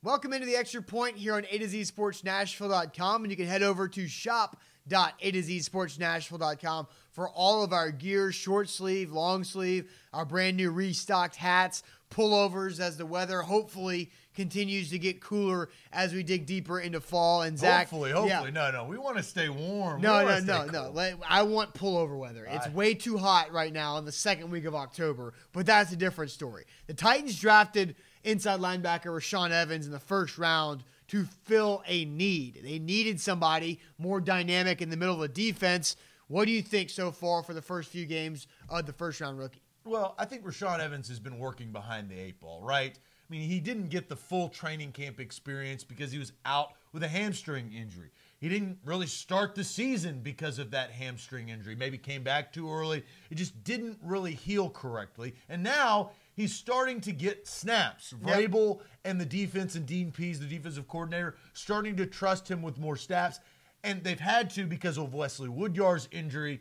Welcome into the Extra Point here on A to Z Sports Nashville.com, and you can head over to shop.atozsportsnashville.com for all of our gear, short sleeve, long sleeve, our brand new restocked hats, pullovers as the weather hopefully continues to get cooler as we dig deeper into fall. And Zach, hopefully, yeah. no, we want to stay warm. No. Cool. I want pullover weather. Right. It's way too hot right now in the second week of October, but that's a different story. The Titans drafted inside linebacker Rashaan Evans in the first round to fill a need. They needed somebody more dynamic in the middle of the defense. What do you think so far for the first few games of the first-round rookie? Well, I think Rashaan Evans has been working behind the eight ball, right? I mean, he didn't get the full training camp experience because he was out with a hamstring injury. He didn't really start the season because of that hamstring injury. Maybe came back too early. It just didn't really heal correctly. And now he's starting to get snaps. Vrabel and the defense and Dean Pease, the defensive coordinator, starting to trust him with more snaps. And they've had to because of Wesley Woodyard's injury.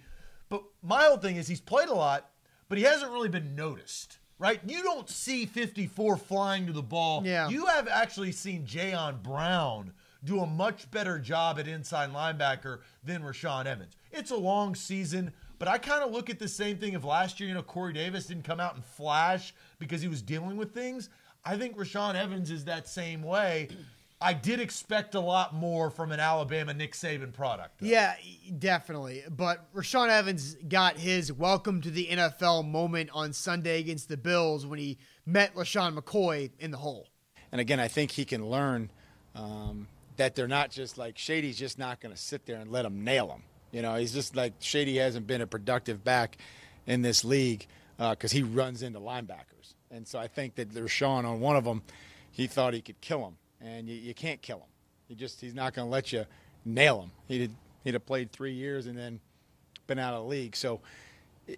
But my whole thing is he's played a lot, but he hasn't really been noticed, right? You don't see 54 flying to the ball. Yeah. You have actually seen Jayon Brown do a much better job at inside linebacker than Rashaan Evans. It's a long season, but I kind of look at the same thing of last year. You know, Corey Davis didn't come out and flash because he was dealing with things. I think Rashaan Evans is that same way. I did expect a lot more from an Alabama Nick Saban product, though. Yeah, definitely. But Rashaan Evans got his welcome to the NFL moment on Sunday against the Bills when he met LaShawn McCoy in the hole. And again, I think he can learn that they're not just like Shady's just not going to sit there and let him nail him. You know, he's just like Shady hasn't been a productive back in this league because he runs into linebackers. And so I think that Rashaan on one of them, he thought he could kill him. And you can't kill him. He's not going to let you nail him. He'd have played 3 years and then been out of the league. So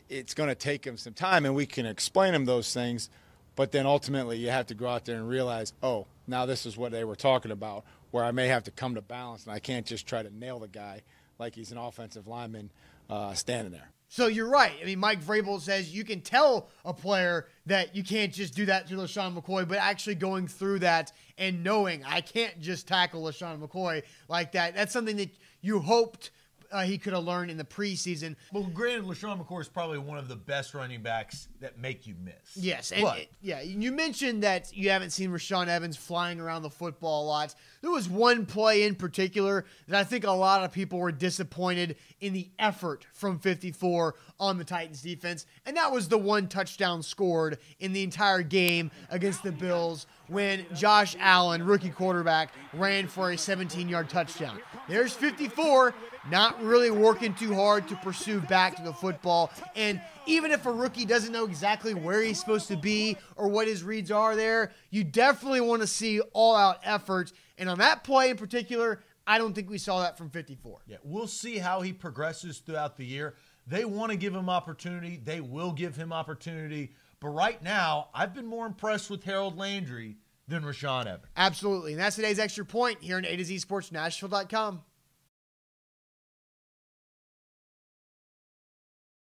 it's going to take him some time, and we can explain him those things. But then ultimately you have to go out there and realize, oh, now this is what they were talking about, where I may have to come to balance, and I can't just try to nail the guy like he's an offensive lineman standing there. So you're right. I mean, Mike Vrabel says you can tell a player that you can't just do that to LaShawn McCoy, but actually going through that and knowing I can't just tackle LaShawn McCoy like that. That's something that you hoped he could have learned in the preseason. Well, granted, LaShawn McCoy is probably one of the best running backs that make you miss. Yes, and you mentioned that you haven't seen Rashaan Evans flying around the football a lot. There was one play in particular that I think a lot of people were disappointed in the effort from 54 on the Titans defense, and that was the one touchdown scored in the entire game against the Bills when Josh Allen, rookie quarterback, ran for a 17-yard touchdown. There's 54, not really working too hard to pursue back to the football. And even if a rookie doesn't know exactly where he's supposed to be or what his reads are there, you definitely want to see all-out effort. And on that play in particular, I don't think we saw that from 54. Yeah, we'll see how he progresses throughout the year. They want to give him opportunity. They will give him opportunity. But right now, I've been more impressed with Harold Landry than Rashaan Evans. Absolutely. And that's today's Extra Point here on A to Z Sports Nashville.com.